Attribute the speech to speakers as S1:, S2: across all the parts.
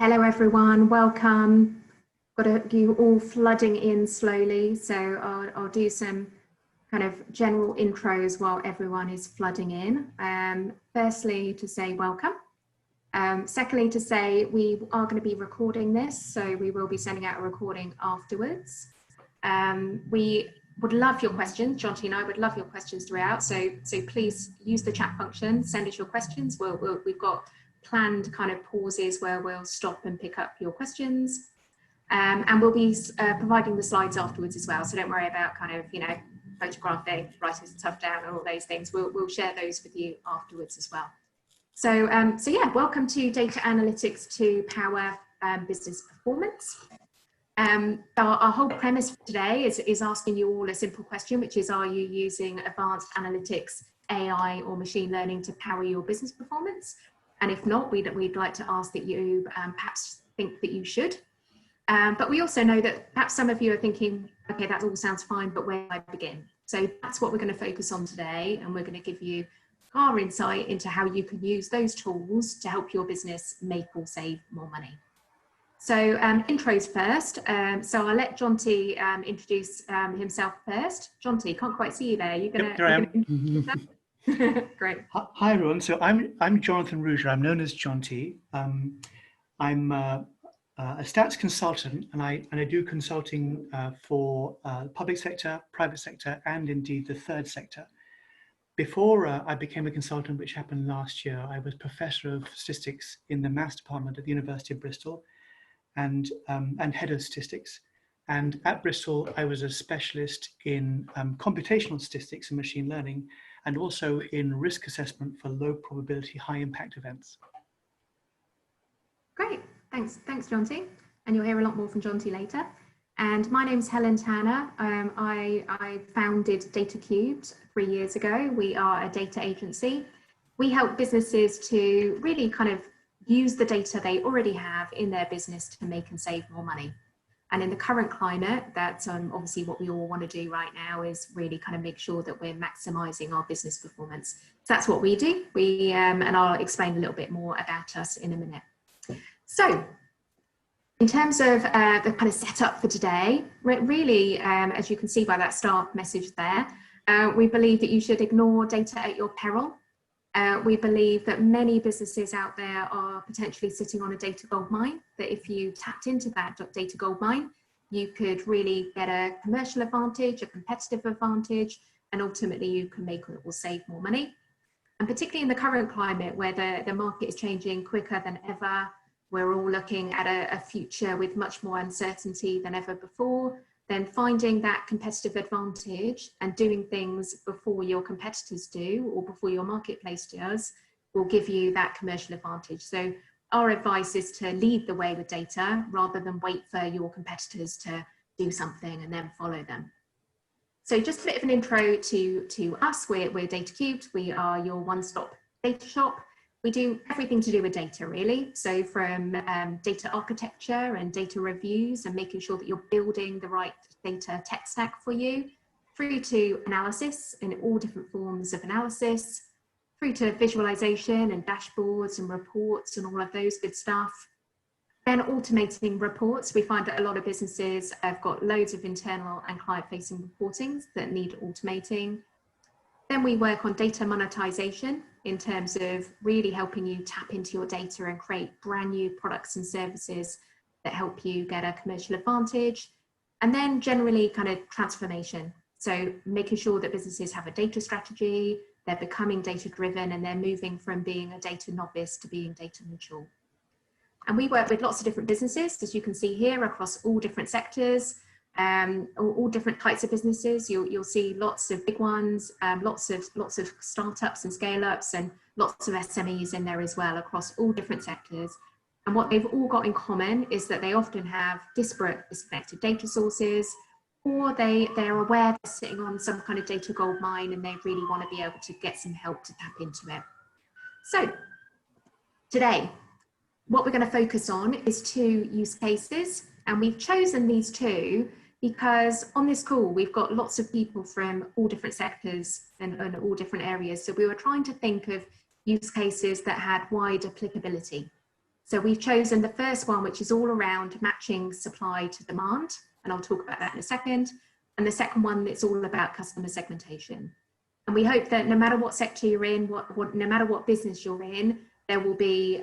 S1: Hello everyone, welcome. Got you all flooding in slowly, so I'll do some kind of general intros while everyone is flooding in. Firstly, to say welcome. Secondly, to say we are going to be recording this, so we will be sending out a recording afterwards. We would love your questions. Jonty and I would love your questions throughout, so please use the chat function, send us your questions. We've got planned kind of pauses where we'll stop and pick up your questions. And we'll be providing the slides afterwards as well, so don't worry about kind of, you know, photographing, writing stuff down and all those things. We'll share those with you afterwards as well. So yeah, welcome to Data Analytics to Power Business Performance. Our whole premise for today is asking you all a simple question, which is, are you using advanced analytics, AI or machine learning to power your business performance? And if not, we'd like to ask that you perhaps think that you should. But we also know that perhaps some of you are thinking, okay, that all sounds fine, but where do I begin? So that's what we're going to focus on today, and we're going to give you our insight into how you can use those tools to help your business make or save more money. So intros first. So I'll let Jonty introduce himself first. Jonty, can't quite see you there. You're gonna Great.
S2: Hi everyone. So I'm Jonathan Rouger. I'm known as Jonty. I'm a stats consultant, and I do consulting for public sector, private sector, and indeed the third sector. Before I became a consultant, which happened last year, I was professor of statistics in the maths department at the University of Bristol, and head of statistics. And at Bristol, I was a specialist in computational statistics and machine learning, and also in risk assessment for low probability, high impact events.
S1: Great, thanks Jonty. And you'll hear a lot more from Jonty later. And my name's Helen Tanner. I founded DataCubed 3 years ago. We are a data agency. We help businesses to really kind of use the data they already have in their business to make and save more money. And in the current climate, that's obviously what we all want to do right now, is really kind of make sure that we're maximizing our business performance. So that's what we do. And I'll explain a little bit more about us in a minute. So in terms of the kind of setup for today, really, as you can see by that start message there, we believe that you should ignore data at your peril. We believe that many businesses out there are potentially sitting on a data goldmine, that if you tapped into that data goldmine, you could really get a commercial advantage, a competitive advantage, and ultimately you can make or save more money. And particularly in the current climate where the market is changing quicker than ever, we're all looking at a future with much more uncertainty than ever before, then finding that competitive advantage and doing things before your competitors do or before your marketplace does will give you that commercial advantage. So our advice is to lead the way with data rather than wait for your competitors to do something and then follow them. So just a bit of an intro to us. We're DataCubed. We are your one-stop data shop. We do everything to do with data, really. So from data architecture and data reviews and making sure that you're building the right data tech stack for you, through to analysis in all different forms of analysis, through to visualization and dashboards and reports and all of those good stuff. Then automating reports. We find that a lot of businesses have got loads of internal and client-facing reportings that need automating. Then we work on data monetization in terms of really helping you tap into your data and create brand new products and services that help you get a commercial advantage. And then generally kind of transformation. So making sure that businesses have a data strategy, they're becoming data driven, and they're moving from being a data novice to being data mature. And we work with lots of different businesses, as you can see here, across all different sectors. All different types of businesses. You'll see lots of big ones, lots of startups and scale-ups, and lots of SMEs in there as well across all different sectors. And what they've all got in common is that they often have disparate, disconnected data sources, or they're aware they're sitting on some kind of data gold mine and they really want to be able to get some help to tap into it. So today, what we're going to focus on is 2 use cases, and we've chosen these 2 because on this call, we've got lots of people from all different sectors and all different areas. So we were trying to think of use cases that had wide applicability. So we've chosen the first one, which is all around matching supply to demand, and I'll talk about that in a second. And the second one, that's all about customer segmentation. And we hope that no matter what sector you're in, no matter what business you're in, there will be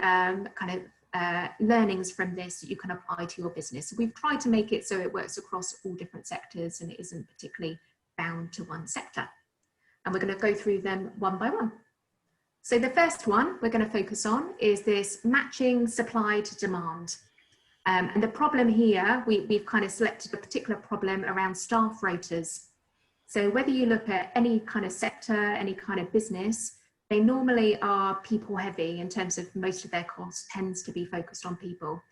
S1: learnings from this that you can apply to your business. So we've tried to make it so it works across all different sectors and it isn't particularly bound to one sector. And we're going to go through them one by one. So the first one we're going to focus on is this matching supply to demand. And the problem here, we've kind of selected a particular problem around staff rotas. So whether you look at any kind of sector, any kind of business, they normally are people heavy in terms of most of their costs tends to be focused on people.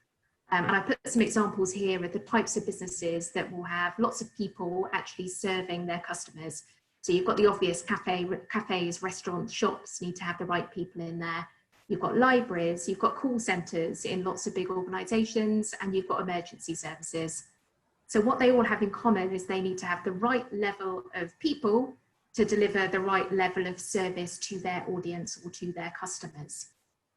S1: And I put some examples here of the types of businesses that will have lots of people actually serving their customers. So you've got the obvious cafes, restaurants, shops need to have the right people in there. You've got libraries, you've got call centres in lots of big organisations, and you've got emergency services. So what they all have in common is they need to have the right level of people to deliver the right level of service to their audience or to their customers.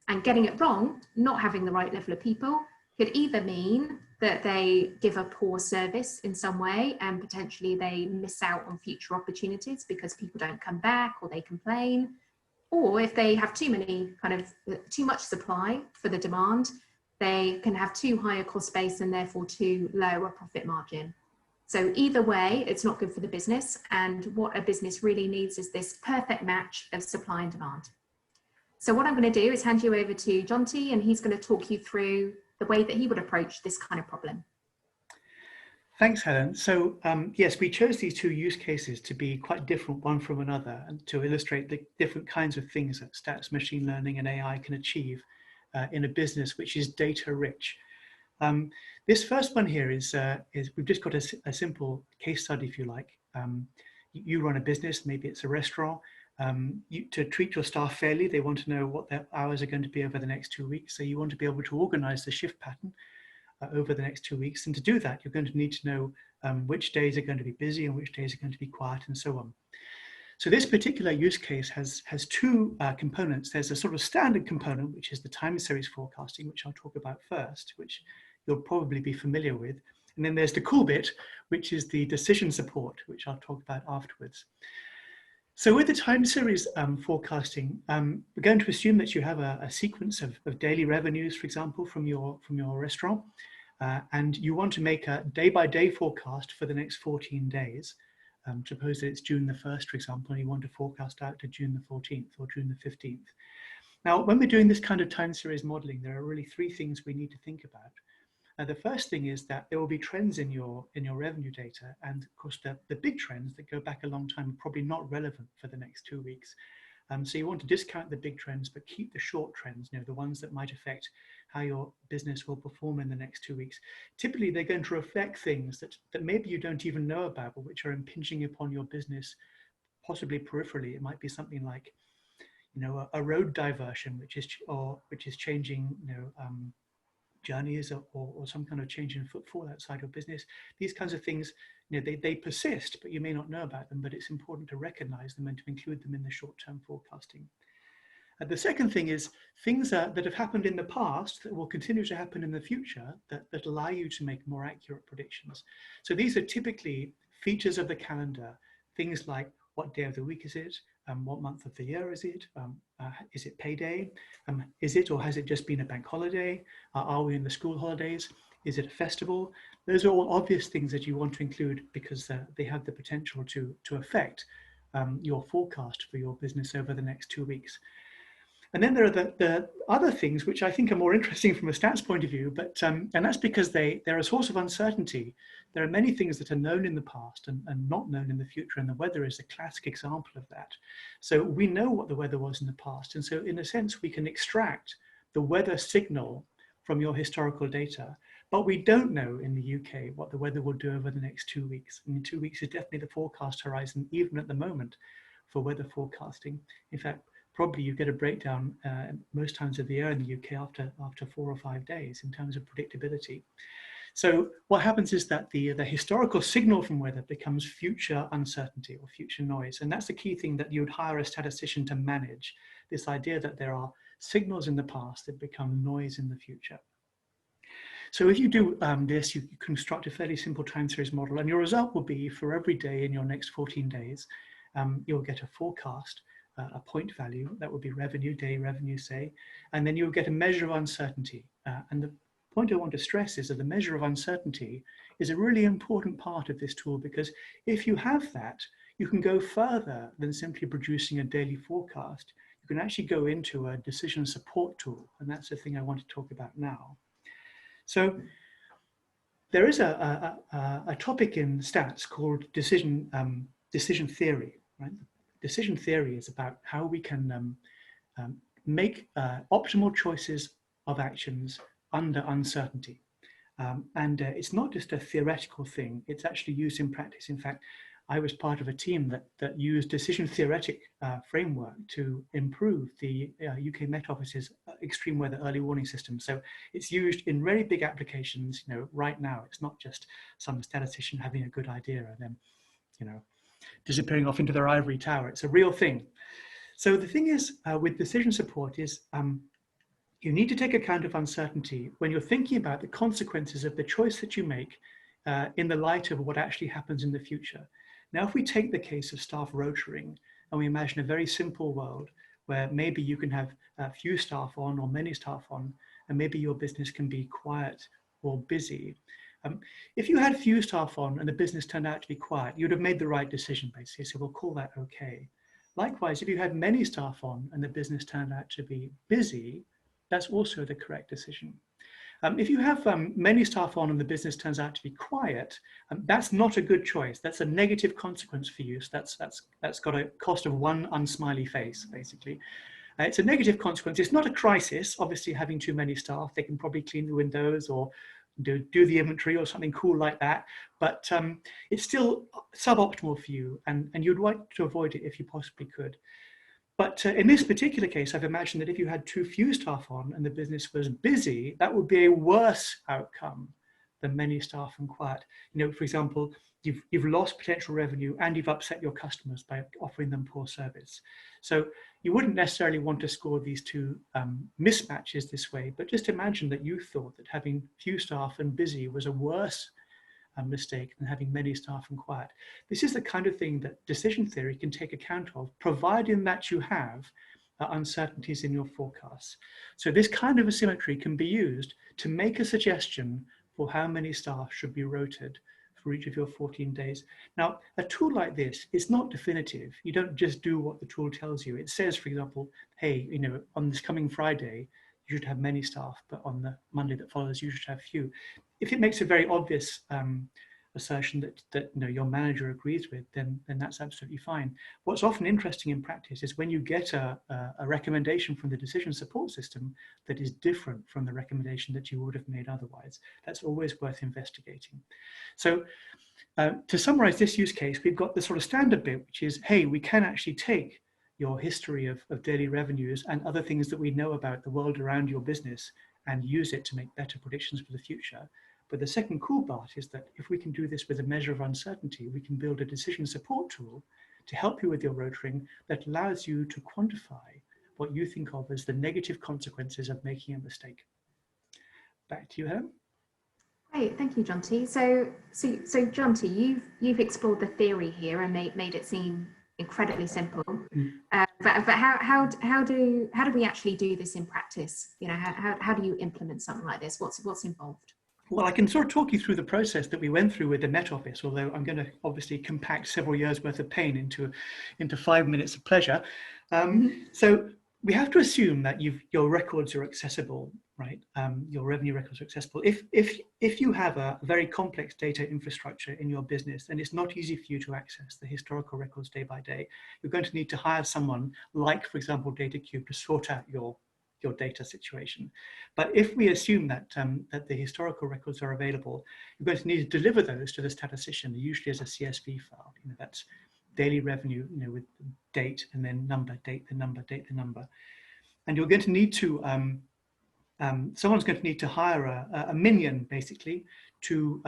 S1: And getting it wrong, not having the right level of people, could either mean that they give a poor service in some way and potentially they miss out on future opportunities because people don't come back or they complain. Or if they have too much supply for the demand, they can have too high a cost base and therefore too low a profit margin. So either way, it's not good for the business. And what a business really needs is this perfect match of supply and demand. So what I'm going to do is hand you over to Jonty, and he's going to talk you through the way that he would approach this kind of problem.
S2: Thanks, Helen. So yes, we chose these two use cases to be quite different one from another and to illustrate the different kinds of things that stats, machine learning and AI can achieve in a business which is data rich. This first one here is we've just got a simple case study, if you like. You run a business, maybe it's a restaurant. To treat your staff fairly, they want to know what their hours are going to be over the next 2 weeks. So you want to be able to organize the shift pattern over the next 2 weeks. And to do that, you're going to need to know which days are going to be busy and which days are going to be quiet and so on. So this particular use case has two components. There's a sort of standard component, which is the time series forecasting, which I'll talk about first, which you'll probably be familiar with. And then there's the cool bit, which is the decision support, which I'll talk about afterwards. So with the time series forecasting, we're going to assume that you have a sequence of daily revenues, for example, from your restaurant, and you want to make a day-by-day forecast for the next 14 days. Suppose that it's June the 1st, for example, and you want to forecast out to June the 14th or June the 15th. Now, when we're doing this kind of time series modeling, there are really three things we need to think about. The first thing is that there will be trends in your revenue data, and of course the big trends that go back a long time are probably not relevant for the next 2 weeks. So you want to discount the big trends, but keep the short trends, the ones that might affect how your business will perform in the next 2 weeks. Typically, they're going to reflect things that maybe you don't even know about, but which are impinging upon your business, possibly peripherally. It might be something like, a road diversion, which is changing, journeys or some kind of change in footfall outside your business. These kinds of things, they persist, but you may not know about them, but it's important to recognize them and to include them in the short-term forecasting. The second thing is things that have happened in the past that will continue to happen in the future that allow you to make more accurate predictions. So these are typically features of the calendar, things like what day of the week is it? What month of the year is it? Is it payday? Is it or has it just been a bank holiday? Are we in the school holidays? Is it a festival? Those are all obvious things that you want to include because they have the potential to affect your forecast for your business over the next 2 weeks. And then there are the other things which I think are more interesting from a stats point of view, but and that's because they're a source of uncertainty. There are many things that are known in the past and not known in the future, and the weather is a classic example of that. So we know what the weather was in the past, and so in a sense we can extract the weather signal from your historical data, but we don't know in the UK what the weather will do over the next 2 weeks. I mean, 2 weeks is definitely the forecast horizon, even at the moment, for weather forecasting. In fact, probably you get a breakdown most times of the year in the UK after 4 or 5 days in terms of predictability. So what happens is that the historical signal from weather becomes future uncertainty or future noise. And that's the key thing that you would hire a statistician to manage, this idea that there are signals in the past that become noise in the future. So if you do this, you construct a fairly simple time series model, and your result will be for every day in your next 14 days, you'll get a forecast, a point value, that would be revenue, day revenue, say, and then you'll get a measure of uncertainty. And the point I want to stress is that the measure of uncertainty is a really important part of this tool, because if you have that, you can go further than simply producing a daily forecast. You can actually go into a decision support tool, and that's the thing I want to talk about now. So there is a topic in stats called decision theory, right? Decision theory is about how we can make optimal choices of actions under uncertainty. It's not just a theoretical thing, it's actually used in practice. In fact, I was part of a team that used decision theoretic framework to improve the UK Met Office's extreme weather early warning system. So it's used in very big applications, right now. It's not just some statistician having a good idea and then, disappearing off into their ivory tower. It's a real thing. So the thing is with decision support is you need to take account of uncertainty when you're thinking about the consequences of the choice that you make in the light of what actually happens in the future. Now, if we take the case of staff rotoring and we imagine a very simple world where maybe you can have few staff on or many staff on, and maybe your business can be quiet or busy. If you had few staff on and the business turned out to be quiet, you'd have made the right decision, basically. So we'll call that okay. Likewise, if you had many staff on and the business turned out to be busy, that's also the correct decision. If you have many staff on and the business turns out to be quiet, that's not a good choice. That's a negative consequence for you. So that's got a cost of one unsmiley face, basically. It's a negative consequence. It's not a crisis. Obviously, having too many staff, they can probably clean the windows or do the inventory or something cool like that. But it's still suboptimal for you, and you'd like to avoid it if you possibly could. But in this particular case, I've imagined that if you had too few staff on and the business was busy, that would be a worse outcome than many staff and quiet. For example, you've lost potential revenue and you've upset your customers by offering them poor service. So you wouldn't necessarily want to score these two mismatches this way, but just imagine that you thought that having few staff and busy was a worse mistake than having many staff and quiet. This is the kind of thing that decision theory can take account of, providing that you have uncertainties in your forecasts. So this kind of asymmetry can be used to make a suggestion for how many staff should be rotated for each of your 14 days. Now, a tool like this is not definitive. You don't just do what the tool tells you. It says, for example, hey, on this coming Friday, you should have many staff, but on the Monday that follows, you should have few. If it makes a very obvious assertion that your manager agrees with, then that's absolutely fine. What's often interesting in practice is when you get a recommendation from the decision support system that is different from the recommendation that you would have made otherwise. That's always worth investigating. So to summarize this use case, we've got the sort of standard bit, which is, hey, we can actually take your history of daily revenues and other things that we know about the world around your business and use it to make better predictions for the future. But the second cool part is that if we can do this with a measure of uncertainty, we can build a decision support tool to help you with your rotoring that allows you to quantify what you think of as the negative consequences of making a mistake. Back to you, Helen.
S1: Great, thank you, Jonty. So Jonty, you've explored the theory here and made it seem incredibly simple. But how do we actually do this in practice? How do you implement something like this? What's involved?
S2: Well, I can sort of talk you through the process that we went through with the Met Office, although I'm going to obviously compact several years worth of pain into 5 minutes of pleasure. So we have to assume that your records are accessible, right? Your revenue records are accessible. If you have a very complex data infrastructure in your business and it's not easy for you to access the historical records day by day, you're going to need to hire someone like, for example, DataCube to sort out your data situation. But if we assume that the historical records are available, you're going to need to deliver those to the statistician, usually as a CSV file. That's daily revenue, with date and then number, date, the number, date, the number. And you're going to need to, someone's going to need to hire a minion, basically, to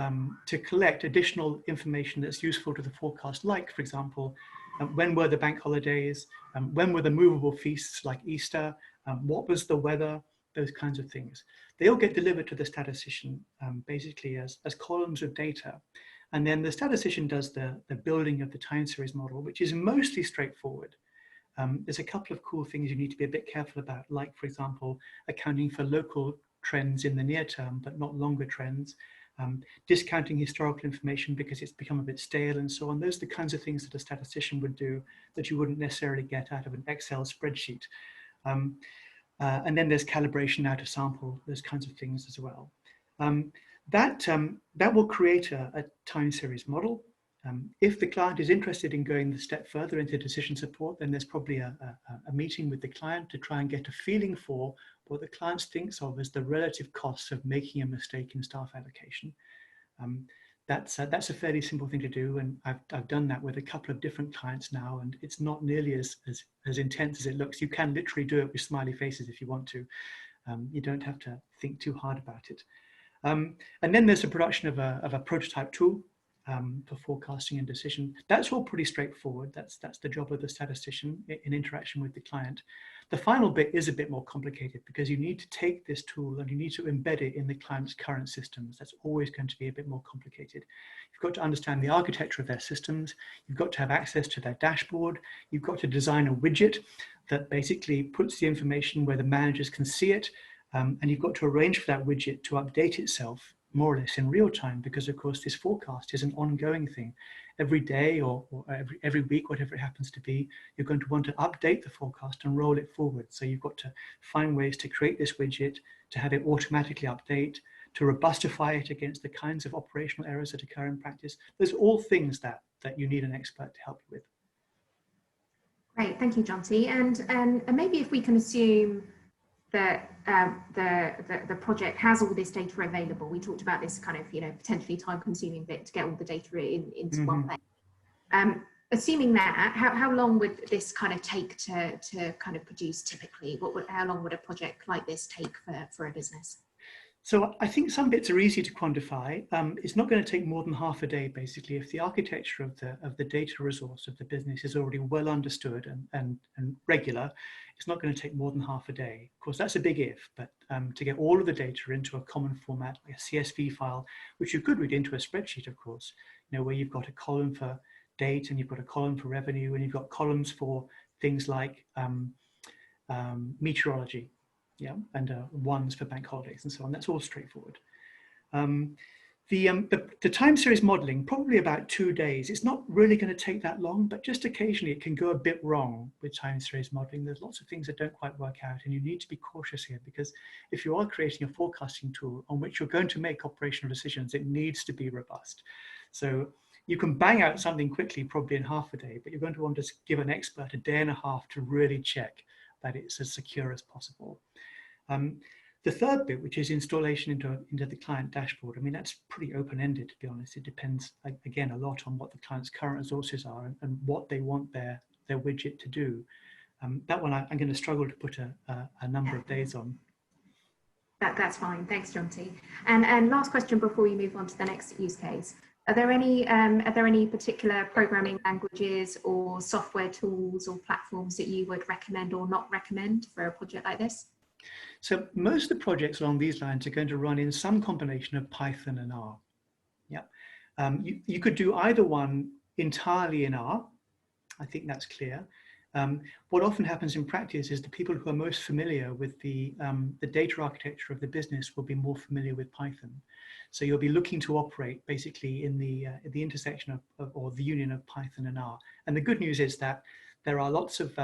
S2: collect additional information that's useful to the forecast, like, for example, when were the bank holidays, when were the movable feasts like Easter, what was the weather, those kinds of things. They all get delivered to the statistician basically as columns of data. And then the statistician does the building of the time series model, which is mostly straightforward. There's a couple of cool things you need to be a bit careful about, like, for example, accounting for local trends in the near term, but not longer trends, discounting historical information because it's become a bit stale and so on. Those are the kinds of things that a statistician would do that you wouldn't necessarily get out of an Excel spreadsheet. And then there's calibration out of sample, those kinds of things as well. That will create a time series model. If the client is interested in going the step further into decision support, then there's probably a meeting with the client to try and get a feeling for what the client thinks of as the relative costs of making a mistake in staff allocation. That's a fairly simple thing to do, and I've done that with a couple of different clients now, and it's not nearly as intense as it looks. You can literally do it with smiley faces if you want to. You don't have to think too hard about it. And then there's the production of a prototype tool for forecasting and decision. That's all pretty straightforward. That's the job of the statistician in interaction with the client. The final bit is a bit more complicated because you need to take this tool and you need to embed it in the client's current systems. That's always going to be a bit more complicated. You've got to understand the architecture of their systems. You've got to have access to their dashboard. You've got to design a widget that basically puts the information where the managers can see it. And you've got to arrange for that widget to update itself more or less in real time, because of course this forecast is an ongoing thing. Every day or every week, whatever it happens to be, you're going to want to update the forecast and roll it forward. So you've got to find ways to create this widget, to have it automatically update, to robustify it against the kinds of operational errors that occur in practice. Those are all things that you need an expert to help you with.
S1: Great, thank you, Jonty. And maybe if we can assume that the project has all this data available. We talked about this kind of, potentially time-consuming bit to get all the data into one place. Assuming that, how long would this kind of take to kind of produce typically? How long would a project like this take for a business?
S2: So I think some bits are easy to quantify. It's not going to take more than half a day, basically, if the architecture of the data resource of the business is already well understood and regular. It's not going to take more than half a day. Of course, that's a big if, but to get all of the data into a common format, like a CSV file, which you could read into a spreadsheet, of course, where you've got a column for date and you've got a column for revenue and you've got columns for things like meteorology. Yeah, and ones for bank holidays and so on. That's all straightforward. The time series modeling, probably about 2 days. It's not really going to take that long, but just occasionally it can go a bit wrong with time series modeling. There's lots of things that don't quite work out, and you need to be cautious here, because if you are creating a forecasting tool on which you're going to make operational decisions, it needs to be robust. So you can bang out something quickly, probably in half a day, but you're going to want to give an expert a day and a half to really check that it's as secure as possible. The third bit, which is installation into the client dashboard, I mean, that's pretty open-ended, to be honest. It depends, again, a lot on what the client's current resources are and what they want their widget to do. That one, I'm going to struggle to put a number of days on.
S1: That's fine. Thanks, Jonty. And last question before we move on to the next use case. Are there any particular programming languages or software tools or platforms that you would recommend or not recommend for a project like this?
S2: So most of the projects along these lines are going to run in some combination of Python and R. Yeah, you could do either one entirely in R. I think that's clear. What often happens in practice is the people who are most familiar with the data architecture of the business will be more familiar with Python. So you'll be looking to operate basically in the intersection of or the union of Python and R. And the good news is that there are lots of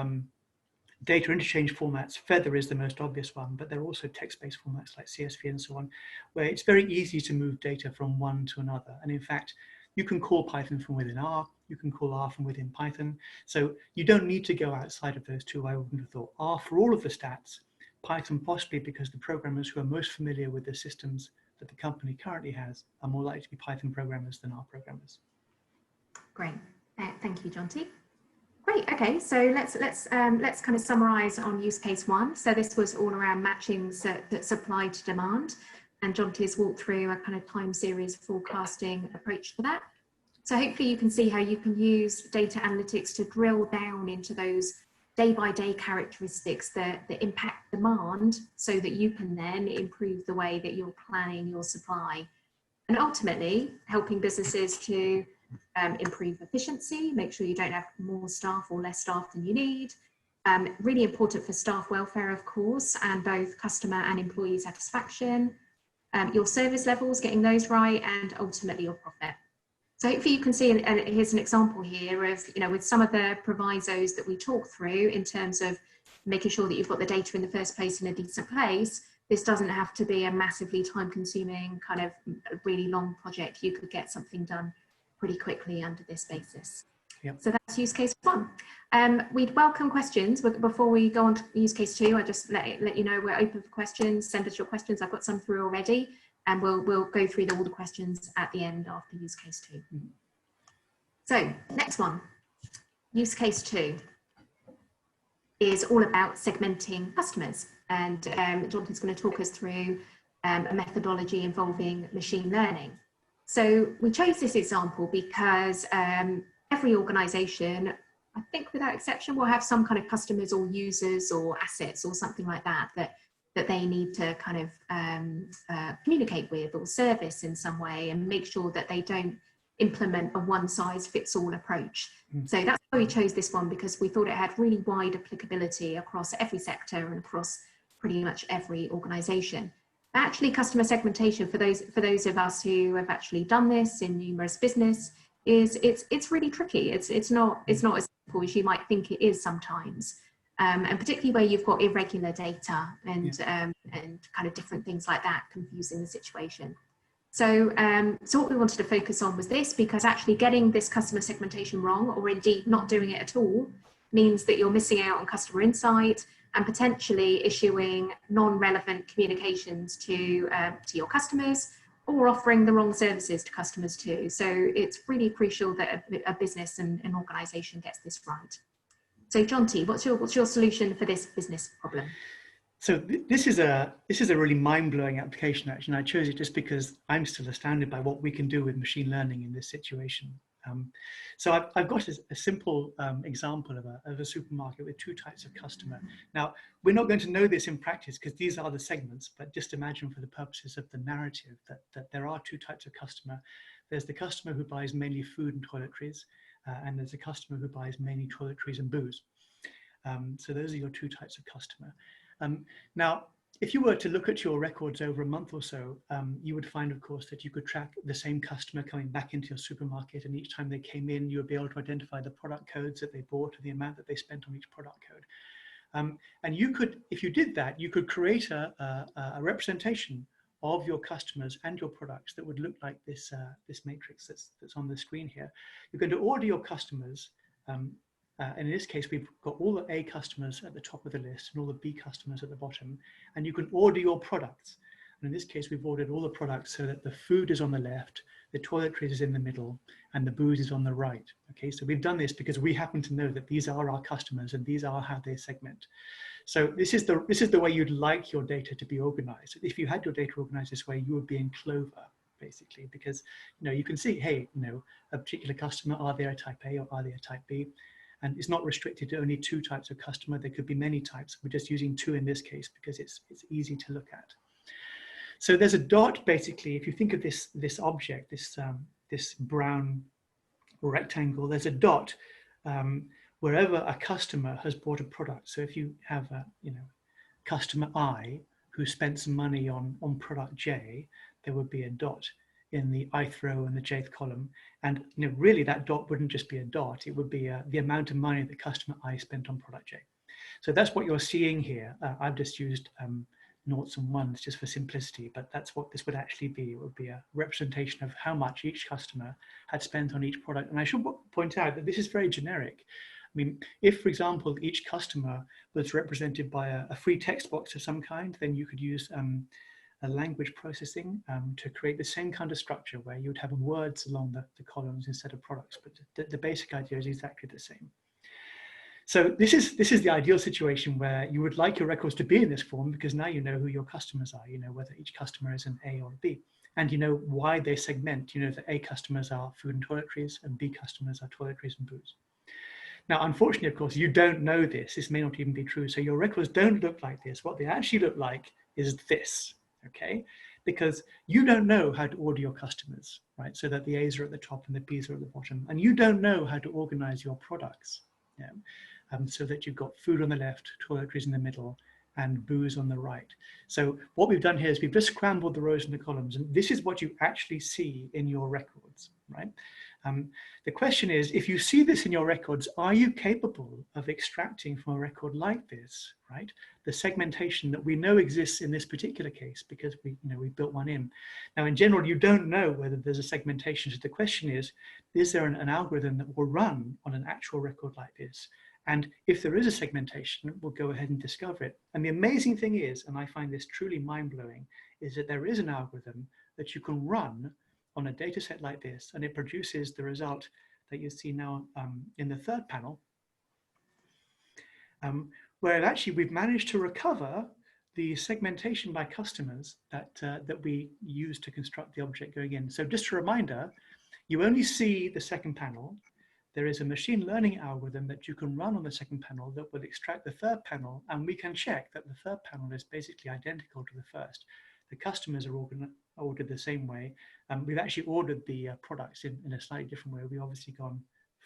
S2: data interchange formats. Feather is the most obvious one, but there are also text-based formats like CSV and so on, where it's very easy to move data from one to another. And in fact, you can call Python from within R, you can call R from within Python. So you don't need to go outside of those two. I wouldn't have thought R for all of the stats, Python possibly because the programmers who are most familiar with the systems that the company currently has are more likely to be Python programmers than R programmers. Great,
S1: thank you, Jonty. Great. Okay, so let's kind of summarize on use case one. So this was all around matching supply to demand, and Jonty's walked through a kind of time series forecasting approach for that. So hopefully you can see how you can use data analytics to drill down into those day-by-day characteristics that impact demand, so that you can then improve the way that you're planning your supply, and ultimately helping businesses to improve efficiency, make sure you don't have more staff or less staff than you need. Really important for staff welfare, of course, and both customer and employee satisfaction, your service levels, getting those right, and ultimately your profit. So hopefully you can see, and here's an example here of, with some of the provisos that we talk through in terms of making sure that you've got the data in the first place in a decent place. This doesn't have to be a massively time-consuming kind of really long project. You could get something done pretty quickly under this basis.
S2: Yep.
S1: So that's use case 1. We'd welcome questions. Before we go on to use case 2, I just let you know we're open for questions. Send us your questions. I've got some through already, and we'll go through all the questions at the end after use case 2. So next one, use case 2 is all about segmenting customers, and Jonathan's going to talk us through a methodology involving machine learning. So we chose this example because every organization, I think without exception, will have some kind of customers or users or assets or something like that that they need to kind of communicate with or service in some way, and make sure that they don't implement a one-size-fits-all approach. So that's why we chose this one, because we thought it had really wide applicability across every sector and across pretty much every organization. Actually, customer segmentation, for those of us who have actually done this in numerous business, it's really tricky. It's not as simple as you might think it is sometimes. And particularly where you've got irregular data and kind of different things like that confusing the situation. So what we wanted to focus on was this, because actually getting this customer segmentation wrong, or indeed not doing it at all, means that you're missing out on customer insight and potentially issuing non-relevant communications to your customers, or offering the wrong services to customers too. So it's really crucial that a business and an organisation gets this right. So Jonty, what's your solution for this business problem?
S2: So this is a really mind-blowing application, actually, and I chose it just because I'm still astounded by what we can do with machine learning in this situation. So I've got a simple example of a supermarket with 2 types of customer. Now, we're not going to know this in practice because these are the segments, but just imagine for the purposes of the narrative that there are 2 types of customer. There's the customer who buys mainly food and toiletries, and there's a customer who buys mainly toiletries and booze. So those are your 2 types of customer. Now, if you were to look at your records over a month or so, you would find, of course, that you could track the same customer coming back into your supermarket, and each time they came in, you would be able to identify the product codes that they bought and the amount that they spent on each product code. And you could, if you did that, you could create a representation of your customers and your products that would look like this, this matrix that's on the screen here. You're going to order your customers. And in this case, we've got all the A customers at the top of the list and all the B customers at the bottom, and you can order your products. And in this case, we've ordered all the products so that the food is on the left, the toiletries is in the middle, and the booze is on the right. Okay, so we've done this because we happen to know that these are our customers and these are how they segment. So this is the way you'd like your data to be organized. If you had your data organized this way, you would be in Clover, basically, because you can see, hey, a particular customer, are they a type A or are they a type B? And it's not restricted to only 2 types of customer. There could be many types. We're just using 2 in this case because it's easy to look at. So there's a dot, basically. If you think of this object, this brown rectangle, there's a dot wherever a customer has bought a product. So if you have a customer I who spent some money on product J, there would be a dot in the ith row and the jth column. And really that dot wouldn't just be a dot, it would be the amount of money that customer I spent on product J. So that's what you're seeing here. I've just used noughts and ones just for simplicity, but that's what this would actually be. It would be a representation of how much each customer had spent on each product. And I should point out that this is very generic. I mean, if, for example, each customer was represented by a free text box of some kind, then you could use a language processing to create the same kind of structure where you would have words along the columns instead of products, but the basic idea is exactly the same. So this is the ideal situation where you would like your records to be in this form, because now you know who your customers are, you know whether each customer is an A or a B, and you know why they segment. You know that A customers are food and toiletries and B customers are toiletries and booze. Now, unfortunately, of course, you don't know this. This may not even be true. So your records don't look like this. What they actually look like is this, okay? Because you don't know how to order your customers, right? So that the A's are at the top and the B's are at the bottom. And you don't know how to organize your products, yeah? So that you've got food on the left, toiletries in the middle, and booze on the right. So what we've done here is we've just scrambled the rows and the columns, and this is what you actually see in your records, right? The question is, if you see this in your records, are you capable of extracting from a record like this, right, the segmentation that we know exists in this particular case because we built one in. Now, in general, you don't know whether there's a segmentation. So the question is there an algorithm that will run on an actual record like this? And if there is a segmentation, we'll go ahead and discover it. And the amazing thing is, and I find this truly mind-blowing, is that there is an algorithm that you can run on a data set like this, and it produces the result that you see now in the third panel, where actually we've managed to recover the segmentation by customers that we use to construct the object going in. So just a reminder, you only see the second panel. There is a machine learning algorithm that you can run on the second panel that will extract the third panel, and we can check that the third panel is basically identical to the first. The customers are ordered the same way. We've actually ordered the products in a slightly different way. We've obviously gone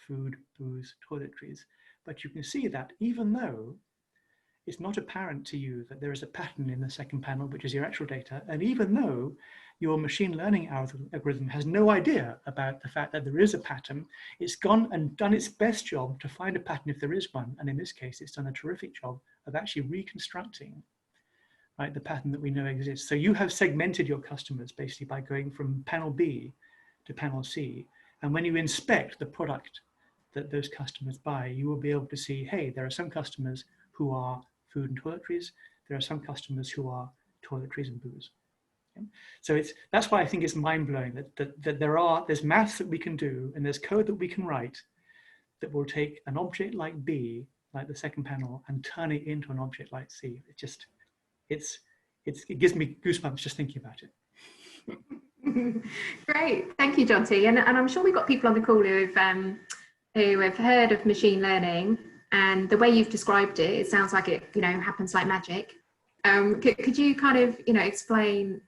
S2: food, booze, toiletries, but you can see that even though it's not apparent to you that there is a pattern in the second panel, which is your actual data, and even though your machine learning algorithm has no idea about the fact that there is a pattern, it's gone and done its best job to find a pattern if there is one. And in this case, it's done a terrific job of actually reconstructing, right, the pattern that we know exists. So you have segmented your customers basically by going from panel B to panel C. And when you inspect the product that those customers buy, you will be able to see, hey, there are some customers who are food and toiletries. There are some customers who are toiletries and booze. Okay? So that's why I think it's mind-blowing that there's maths that we can do and there's code that we can write that will take an object like B, like the second panel, and turn it into an object like C. It gives me goosebumps just thinking about it.
S1: Great, thank you, Jonty. And I'm sure we've got people on the call who have heard of machine learning, and the way you've described it, it sounds like it happens like magic. Could you kind of explain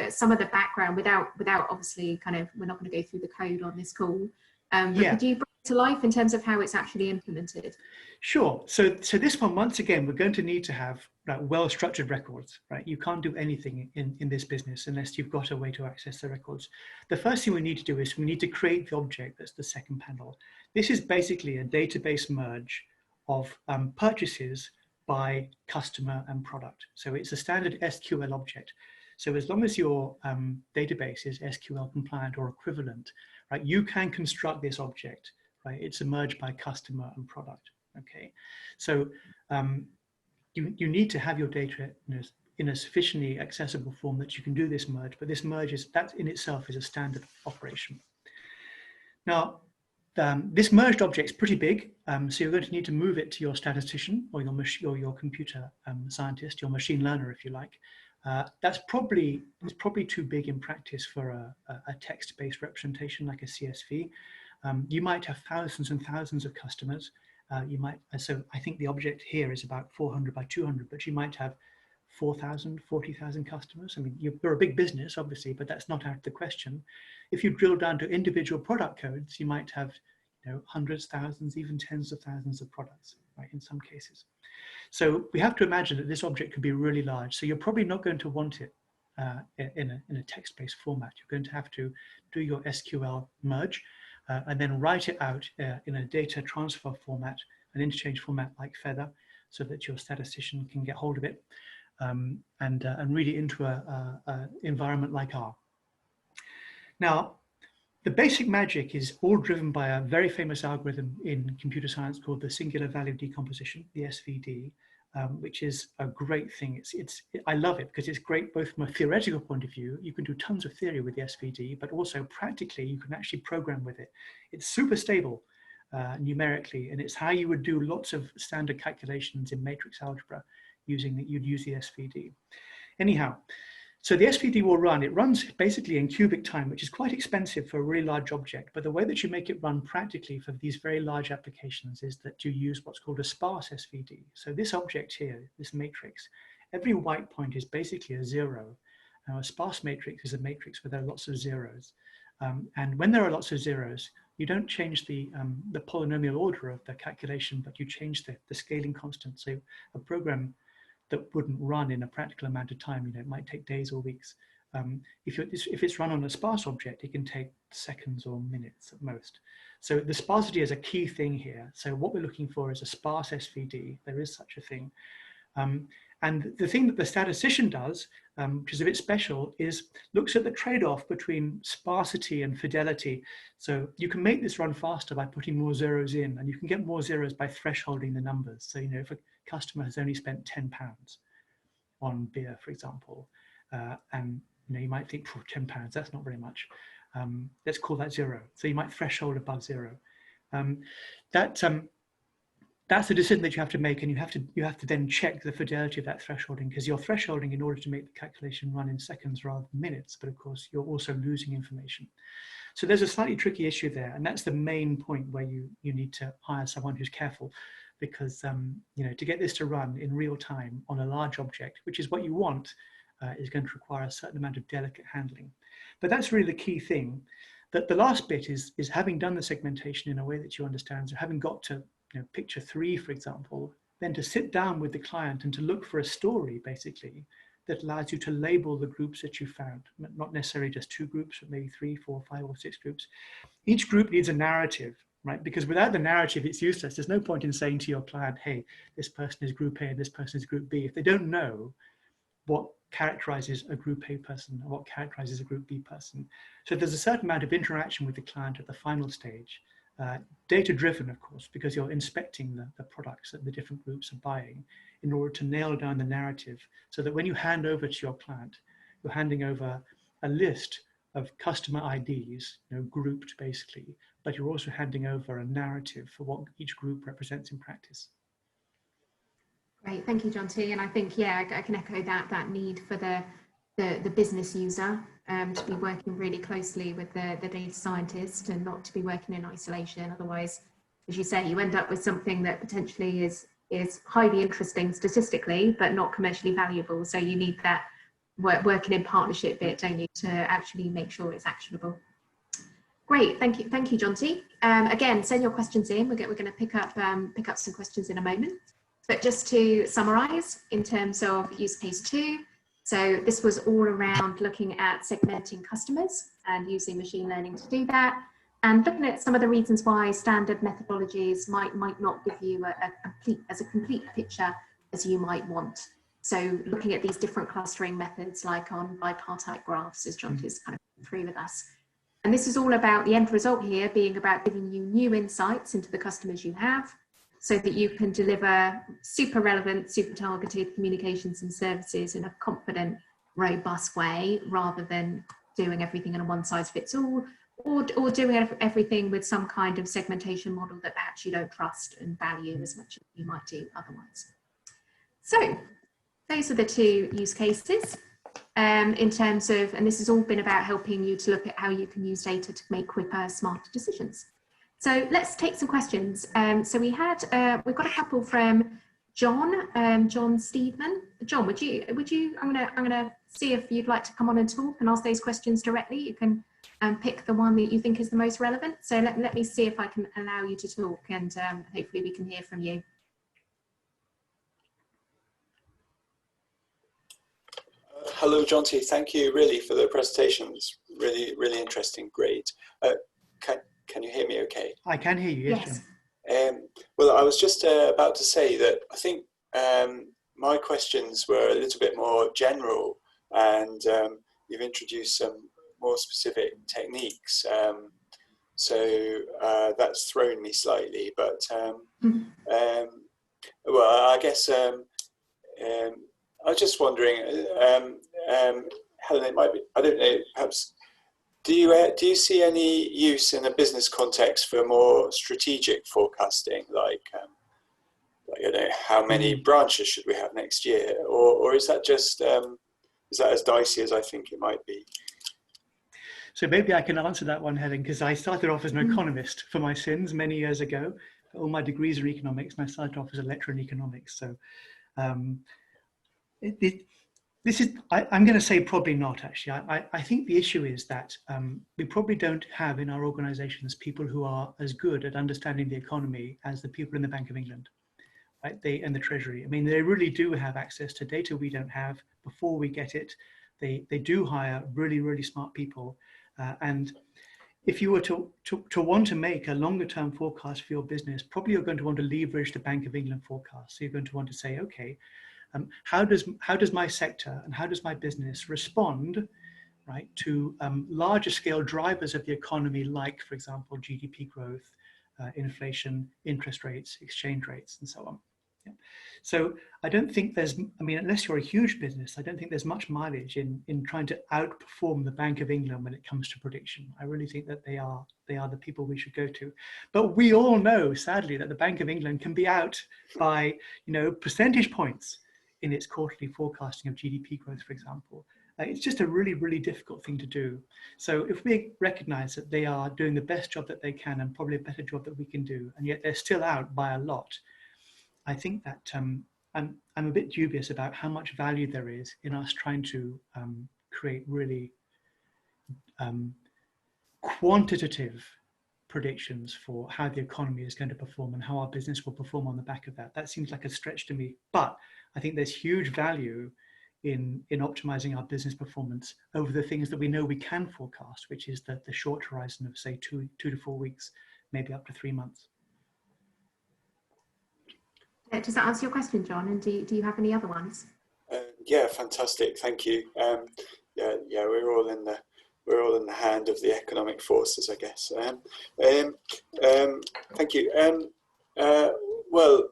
S1: some of the background without obviously we're not going to go through the code on this call, but could you bring it to life in terms of how it's actually implemented?
S2: Sure. So this one, once again, we're going to need to have well-structured records, right? You can't do anything in this business unless you've got a way to access the records. The first thing we need to do is we need to create the object that's the second panel. This is basically a database merge of purchases by customer and product. So it's a standard SQL object. So as long as your database is SQL compliant or equivalent, right, you can construct this object, right? It's a merge by customer and product. Okay, so you need to have your data in a sufficiently accessible form that you can do this merge, but this merge that in itself is a standard operation. Now, this merged object is pretty big, so you're going to need to move it to your statistician or your computer scientist, your machine learner, if you like. It's probably too big in practice for a text-based representation like a CSV. You might have thousands and thousands of customers. So I think the object here is about 400 by 200, but you might have 4,000, 40,000 customers. I mean, you're a big business, obviously, but that's not out of the question. If you drill down to individual product codes, you might have hundreds, thousands, even tens of thousands of products, right, in some cases. So we have to imagine that this object could be really large. So you're probably not going to want it in a text-based format. You're going to have to do your SQL merge and then write it out in a data transfer format, an interchange format like Feather, so that your statistician can get hold of it and read it into an environment like R. Now, the basic magic is all driven by a very famous algorithm in computer science called the singular value decomposition, the SVD, which is a great thing. I love it because it's great both from a theoretical point of view. You can do tons of theory with the SVD, but also practically you can actually program with it. It's super stable numerically, and it's how you would do lots of standard calculations in matrix algebra you'd use the SVD. Anyhow, So the SVD will run, it runs basically in cubic time, which is quite expensive for a really large object. But the way that you make it run practically for these very large applications is that you use what's called a sparse SVD. So this object here, this matrix, every white point is basically a zero. Now, a sparse matrix is a matrix where there are lots of zeros. And when there are lots of zeros, you don't change the polynomial order of the calculation, but you change the scaling constant. So a program that wouldn't run in a practical amount of time, it might take days or weeks. If it's run on a sparse object, it can take seconds or minutes at most. So the sparsity is a key thing here. So what we're looking for is a sparse SVD. There is such a thing. And the thing that the statistician does, which is a bit special, is looks at the trade-off between sparsity and fidelity. So you can make this run faster by putting more zeros in, and you can get more zeros by thresholding the numbers. So, if a customer has only spent £10 on beer, for example, and you might think, £10, that's not very much. Let's call that zero. So you might threshold above zero. That's a decision that you have to make, and you have to then check the fidelity of that thresholding, because you're thresholding in order to make the calculation run in seconds rather than minutes, but of course you're also losing information. So there's a slightly tricky issue there, and that's the main point where you need to hire someone who's careful, because to get this to run in real time on a large object, which is what you want, is going to require a certain amount of delicate handling. But that's really the key thing. That the last bit is having done the segmentation in a way that you understand, so having got to picture 3, for example, then to sit down with the client and to look for a story, basically, that allows you to label the groups that you found, not necessarily just 2 groups, but maybe 3, 4, 5, or 6 groups. Each group needs a narrative, right? Because without the narrative, it's useless. There's no point in saying to your client, hey, this person is group A and this person is group B, if they don't know what characterizes a group A person and what characterizes a group B person. So there's a certain amount of interaction with the client at the final stage. Data-driven, of course, because you're inspecting the products that the different groups are buying in order to nail down the narrative, so that when you hand over to your client, you're handing over a list of customer IDs, grouped basically, but you're also handing over a narrative for what each group represents in practice.
S1: Great, thank you, John T. And I think, I can echo that need for the business user to be working really closely with the data scientist and not to be working in isolation. Otherwise, as you say, you end up with something that potentially is highly interesting statistically, but not commercially valuable. So you need that working in partnership bit, don't you, to actually make sure it's actionable. Great, thank you, John T. Again, send your questions in. We're going to pick up some questions in a moment. But just to summarise, in terms of use case 2, so this was all around looking at segmenting customers and using machine learning to do that, and looking at some of the reasons why standard methodologies might not give you a complete picture as you might want. So looking at these different clustering methods, like on bipartite graphs, as John is kind of through with us. And this is all about the end result here being about giving you new insights into the customers you have, so that you can deliver super relevant, super targeted communications and services in a confident, robust way, rather than doing everything in a one-size-fits-all, or doing everything with some kind of segmentation model that perhaps you don't trust and value as much as you might do otherwise. So those are the 2 use cases in terms of, and this has all been about helping you to look at how you can use data to make quicker, smarter decisions. So let's take some questions. So we've got a couple from John, John Steedman. John, would you? I'm gonna see if you'd like to come on and talk and ask those questions directly. You can pick the one that you think is the most relevant. So let me see if I can allow you to talk, and hopefully we can hear from you.
S3: Hello, John T. Thank you really for the presentation. It's really interesting. Great. Can you hear me okay?
S2: I can hear you, yes.
S3: Well, I was just about to say that I think my questions were a little bit more general, and you've introduced some more specific techniques. So that's thrown me slightly, but well, I guess I was just wondering, Helen, it might be, I don't know, perhaps, do you see any use in a business context for more strategic forecasting, like I don't know, how many branches should we have next year, or is that just is that as dicey as I think it might be?
S2: So maybe I can answer that one, Helen, because I started off as an economist for my sins many years ago. All my degrees are economics, and I started off as a lecturer in economics. So this is, I'm going to say probably not, actually. I think the issue is that we probably don't have in our organizations people who are as good at understanding the economy as the people in the Bank of England, right? And the Treasury. I mean, they really do have access to data we don't have before we get it. They do hire really, really smart people. And if you were to want to make a longer term forecast for your business, probably you're going to want to leverage the Bank of England forecast. So you're going to want to say, okay, how does my sector and how does my business respond, right, to larger scale drivers of the economy, like, for example, GDP growth, inflation, interest rates, exchange rates, and so on. Yeah. So I don't think there's, I mean, unless you're a huge business, I don't think there's much mileage in trying to outperform the Bank of England when it comes to prediction. I really think that they are the people we should go to. But we all know, sadly, that the Bank of England can be out by, percentage points in its quarterly forecasting of GDP growth, for example. It's just a really, really difficult thing to do. So if we recognize that they are doing the best job that they can and probably a better job that we can do, and yet they're still out by a lot, I think that I'm a bit dubious about how much value there is in us trying to create really quantitative predictions for how the economy is going to perform and how our business will perform on the back of that. That seems like a stretch to me, but I think there's huge value in optimizing our business performance over the things that we know we can forecast, which is the short horizon of, say, two to 4 weeks, maybe up to 3 months.
S1: Does that answer your question, John? And do you have any other ones?
S3: Yeah, fantastic. Thank you. Yeah, we're all in the hand of the economic forces, I guess. Thank you. Well,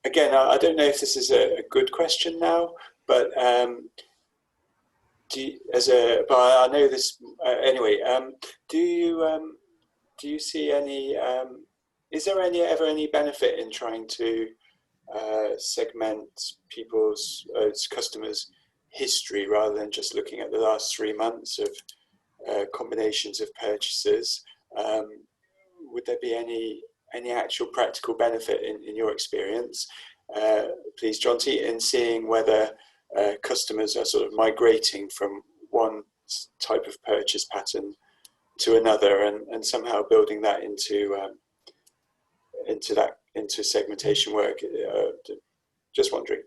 S3: again, I don't know if this is a good question now, but but I know this anyway. Do you see any? Is there ever any benefit in trying to segment people's customers' history rather than just looking at the last 3 months of combinations of purchases? Would there be any actual practical benefit in your experience, please, Jonty, in seeing whether customers are sort of migrating from one type of purchase pattern to another, and somehow building that into segmentation work? Just wondering.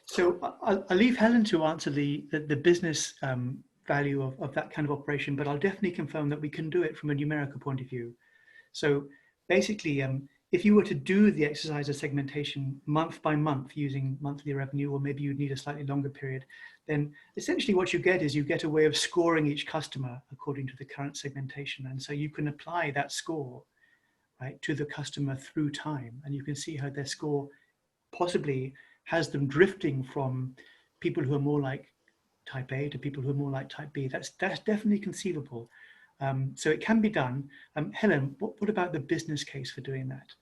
S2: So I'll leave Helen to answer the business value of that kind of operation, but I'll definitely confirm that we can do it from a numerical point of view. So basically, if you were to do the exercise of segmentation month by month using monthly revenue, or maybe you'd need a slightly longer period, then essentially what you get is you get a way of scoring each customer according to the current segmentation. And so you can apply that score, right, to the customer through time, and you can see how their score possibly has them drifting from people who are more like type A to people who are more like type B. That's definitely conceivable. So it can be done. Helen, what about the business case for doing that?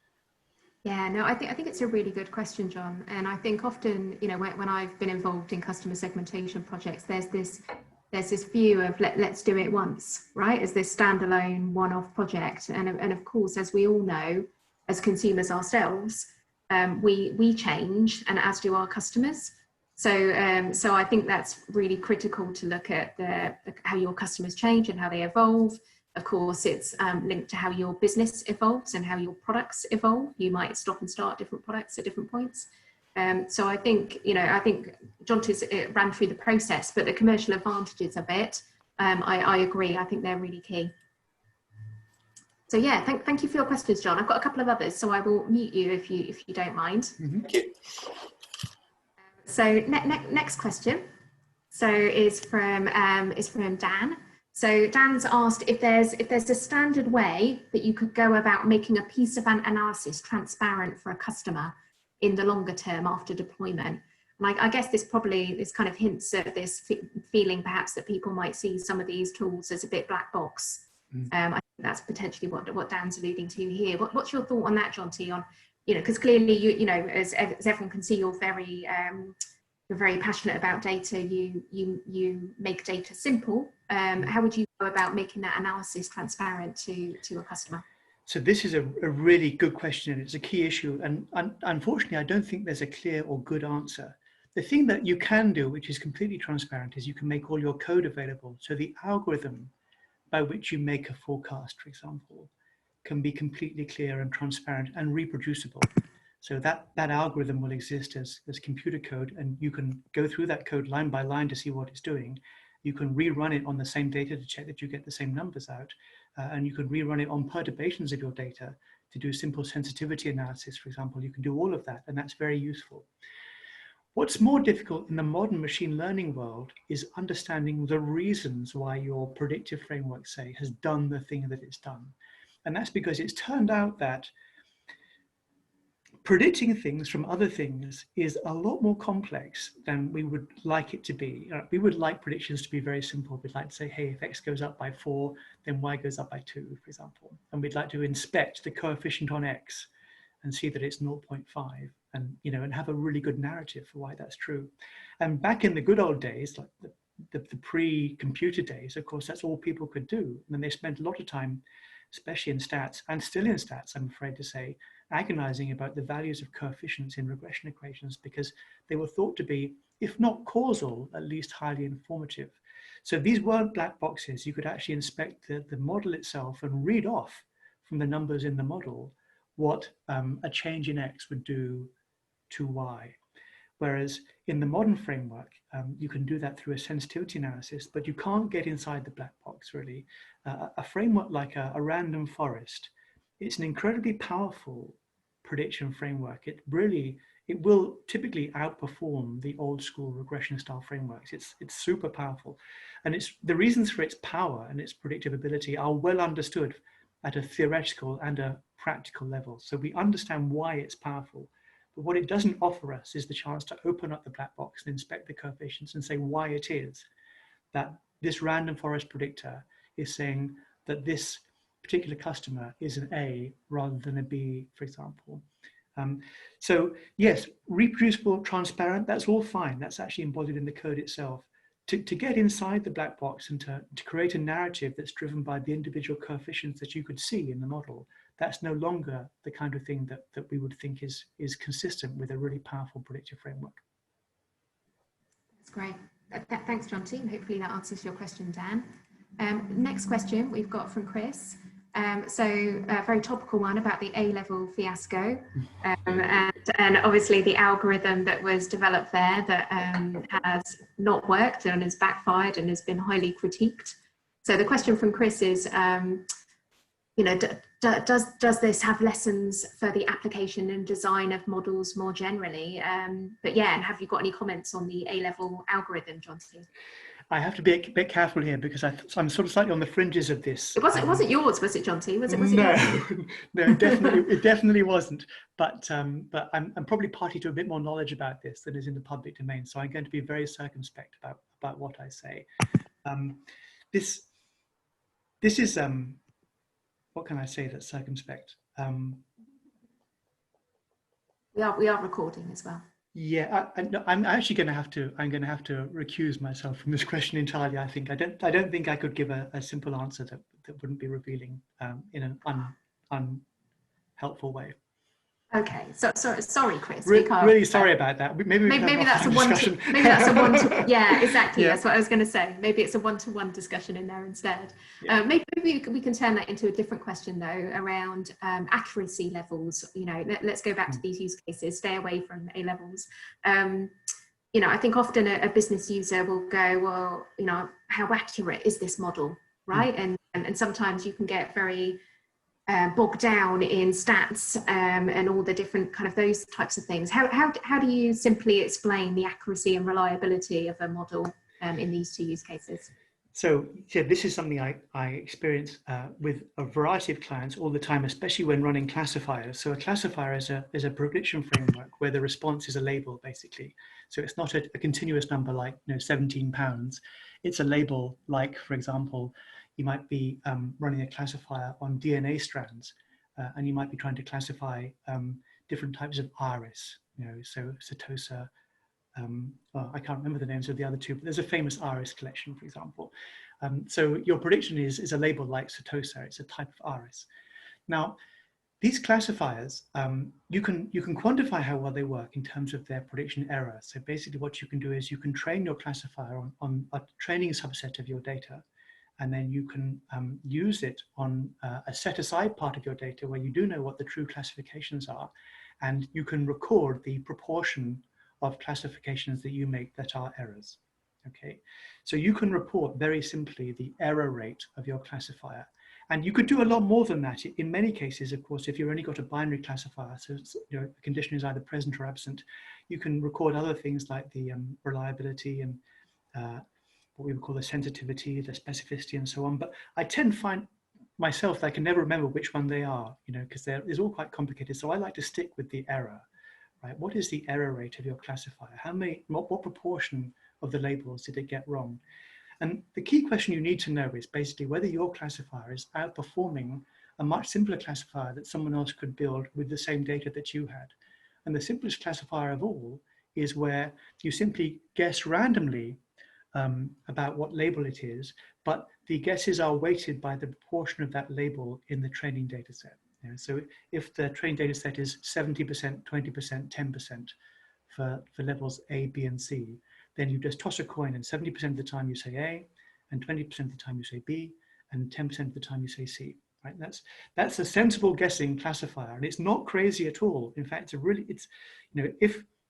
S1: Yeah, no, I think it's a really good question, John. And I think often, when I've been involved in customer segmentation projects, there's this view of let's do it once, right? As this standalone one-off project. And of course, as we all know, as consumers ourselves, we change, and as do our customers. So I think that's really critical to look at how your customers change and how they evolve. Of course, it's linked to how your business evolves and how your products evolve. You might stop and start different products at different points. So I think Jonty's ran through the process, but the commercial advantages of it, I agree. I think they're really key. So yeah, thank you for your questions, John. I've got a couple of others, so I will mute you if you don't mind.
S3: Thank you.
S1: So next question, is from Dan. So Dan's asked if there's a standard way that you could go about making a piece of analysis transparent for a customer in the longer term after deployment. And I guess this kind of hints at this feeling perhaps that people might see some of these tools as a bit black box. I think that's potentially what Dan's alluding to here. What's your thought on that, Jonty? On because clearly you know as everyone can see, you're very you're very passionate about data, you make data simple. How would you go about making that analysis transparent to a customer?
S2: So this is a really good question, and it's a key issue. And unfortunately, I don't think there's a clear or good answer. The thing that you can do, which is completely transparent, is you can make all your code available. So the algorithm by which you make a forecast, for example, can be completely clear and transparent and reproducible. So that algorithm will exist as computer code, and you can go through that code line by line to see what it's doing. You can rerun it on the same data to check that you get the same numbers out. And you can rerun it on perturbations of your data to do simple sensitivity analysis, for example. You can do all of that, and that's very useful. What's more difficult in the modern machine learning world is understanding the reasons why your predictive framework, say, has done the thing that it's done. And that's because it's turned out that predicting things from other things is a lot more complex than we would like it to be. We would like predictions to be very simple. We'd like to say, hey, if X goes up by 4, then Y goes up by 2, for example. And we'd like to inspect the coefficient on X and see that it's 0.5 and, and have a really good narrative for why that's true. And back in the good old days, like the pre-computer days, of course, that's all people could do. And they spent a lot of time, especially in stats, and still in stats, I'm afraid to say, agonizing about the values of coefficients in regression equations because they were thought to be, if not causal, at least highly informative. So these weren't black boxes. You could actually inspect the model itself and read off from the numbers in the model what a change in X would do to Y. Whereas in the modern framework, you can do that through a sensitivity analysis, but you can't get inside the black box, really. A framework like a random forest, it's an incredibly powerful prediction framework. It will typically outperform the old school regression style frameworks. It's super powerful. And the reasons for its power and its predictability are well understood at a theoretical and a practical level. So we understand why it's powerful. But what it doesn't offer us is the chance to open up the black box and inspect the coefficients and say why it is that this random forest predictor is saying that this particular customer is an A rather than a B, for example. So yes, reproducible, transparent, that's all fine. That's actually embodied in the code itself. To get inside the black box and to create a narrative that's driven by the individual coefficients that you could see in the model, that's no longer the kind of thing that we would think is consistent with a really powerful predictive framework.
S1: That's great. Thanks, Jonty. Hopefully that answers your question, Dan. Next question we've got from Chris. So a very topical one about the A-level fiasco and obviously the algorithm that was developed there that has not worked and has backfired and has been highly critiqued. So the question from Chris is, does this have lessons for the application and design of models more generally? But yeah, and have you got any comments on the A-level algorithm, Jonty?
S2: I have to be a bit careful here because I'm sort of slightly on the fringes of this.
S1: It wasn't yours, was it, Jonty? Was it
S2: no,
S1: yours?
S2: No, it definitely wasn't. But I'm probably party to a bit more knowledge about this than is in the public domain. So I'm going to be very circumspect about what I say. This is what can I say that's circumspect?
S1: We are recording as well.
S2: Yeah, I'm actually going to have to. I'm going to have to recuse myself from this question entirely. I think I don't think I could give a simple answer that wouldn't be revealing in an unhelpful way.
S1: Okay, so sorry, Chris.
S2: Really sorry about that. Maybe
S1: that's a one-to-one. Maybe that's a one-to. Yeah, exactly.
S2: Yeah.
S1: That's what I was going to say. Maybe it's a one-to-one discussion in there instead.
S2: Yeah.
S1: Maybe we can turn that into a different question though, around accuracy levels. Let's go back to these use cases. Stay away from A levels. I think often a business user will go, well, how accurate is this model, right? And sometimes you can get very bogged down in stats and all the different kind of those types of things. How do you simply explain the accuracy and reliability of a model in these two use cases?
S2: So this is something I experience with a variety of clients all the time, especially when running classifiers. So a classifier is a prediction framework where the response is a label, basically. So it's not a continuous number like 17 pounds. It's a label like, for example, you might be running a classifier on DNA strands, and you might be trying to classify different types of iris, so setosa, well, I can't remember the names of the other two, but there's a famous iris collection, for example. So your prediction is a label like Setosa. It's a type of iris. Now, these classifiers, you can quantify how well they work in terms of their prediction error. So basically what you can do is you can train your classifier on a training subset of your data, and then you can use it on a set aside part of your data where you do know what the true classifications are, and you can record the proportion of classifications that you make that are errors. Okay, so you can report very simply the error rate of your classifier. And you could do a lot more than that. In many cases, of course, if you've only got a binary classifier, so the condition is either present or absent, you can record other things like the reliability and what we would call the sensitivity, the specificity, and so on. But I tend to find myself that I can never remember which one they are, because it's all quite complicated. So I like to stick with the error, right? What is the error rate of your classifier? What proportion of the labels did it get wrong? And the key question you need to know is basically whether your classifier is outperforming a much simpler classifier that someone else could build with the same data that you had. And the simplest classifier of all is where you simply guess randomly about what label it is, but the guesses are weighted by the proportion of that label in the training data set. So if the training data set is 70%, 20%, 10% for levels A, B, and C, then you just toss a coin, and 70% of the time you say A, and 20% of the time you say B, and 10% of the time you say C. Right? That's a sensible guessing classifier, and it's not crazy at all. In fact, if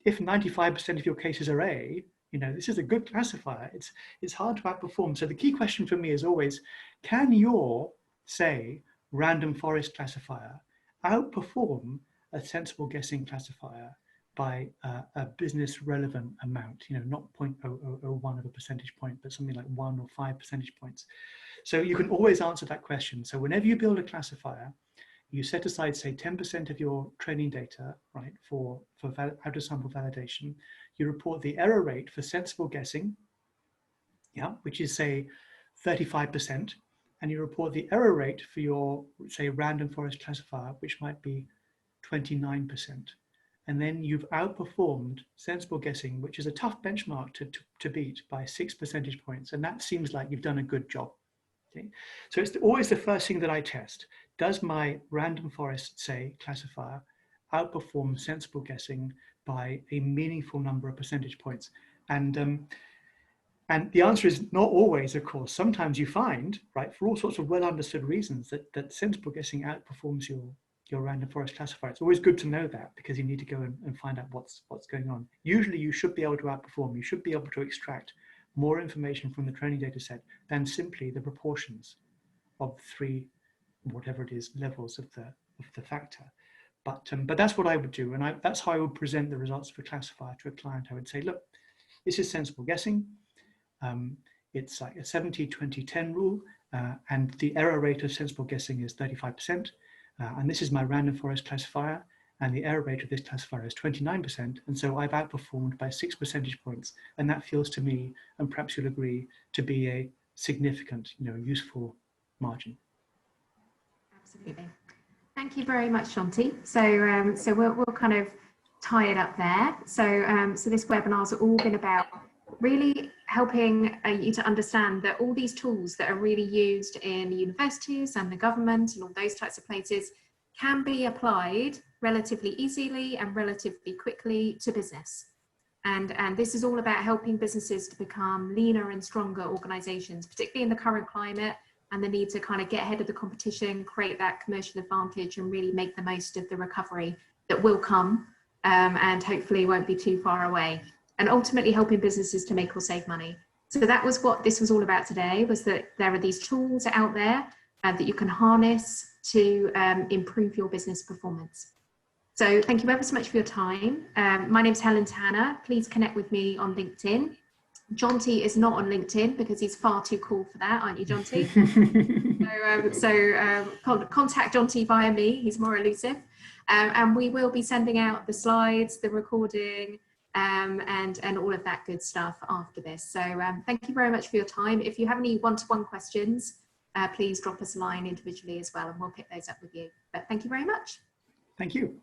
S2: 95% of your cases are A, this is a good classifier. It's hard to outperform. So the key question for me is always, can your, say, random forest classifier outperform a sensible guessing classifier by a business relevant amount, not 0.001 of a percentage point, but something like 1 or 5 percentage points. So you can always answer that question. So whenever you build a classifier, you set aside, say, 10% of your training data, right, for out of sample validation. You report the error rate for sensible guessing, which is, say, 35%, and you report the error rate for your, say, random forest classifier, which might be 29%. And then you've outperformed sensible guessing, which is a tough benchmark to beat, by 6 percentage points. And that seems like you've done a good job. Okay? So it's always the first thing that I test. Does my random forest, say, classifier outperform sensible guessing by a meaningful number of percentage points? And the answer is not always, of course. Sometimes you find, right, for all sorts of well understood reasons, that sensible guessing outperforms your random forest classifier. It's always good to know that, because you need to go and find out what's going on. Usually you should be able to outperform. You should be able to extract more information from the training data set than simply the proportions of 3, whatever it is, levels of the factor. But that's what I would do, and that's how I would present the results of a classifier to a client. I would say, look, this is sensible guessing. It's like a 70-20-10 rule, and the error rate of sensible guessing is 35%. And this is my random forest classifier, and the error rate of this classifier is 29%. And so I've outperformed by 6 percentage points. And that feels to me, and perhaps you'll agree, to be a significant, useful margin.
S1: Absolutely. Thank you very much, Shanti. So we'll kind of tie it up there. So this webinar's all been about really helping you to understand that all these tools that are really used in universities and the government and all those types of places can be applied relatively easily and relatively quickly to business. And this is all about helping businesses to become leaner and stronger organizations, particularly in the current climate and the need to kind of get ahead of the competition, create that commercial advantage, and really make the most of the recovery that will come and hopefully won't be too far away. And ultimately helping businesses to make or save money. So that was what this was all about today, was that there are these tools out there that you can harness to improve your business performance. So thank you ever so much for your time. My name's Helen Tanner. Please connect with me on LinkedIn. Jonty is not on LinkedIn because he's far too cool for that, aren't you, Jonty? Contact Jonty via me. He's more elusive. And we will be sending out the slides, the recording, and all of that good stuff after this. So thank you very much for your time. If you have any one-to-one questions, please drop us a line individually as well, and we'll pick those up with you. But thank you very much.
S2: Thank you.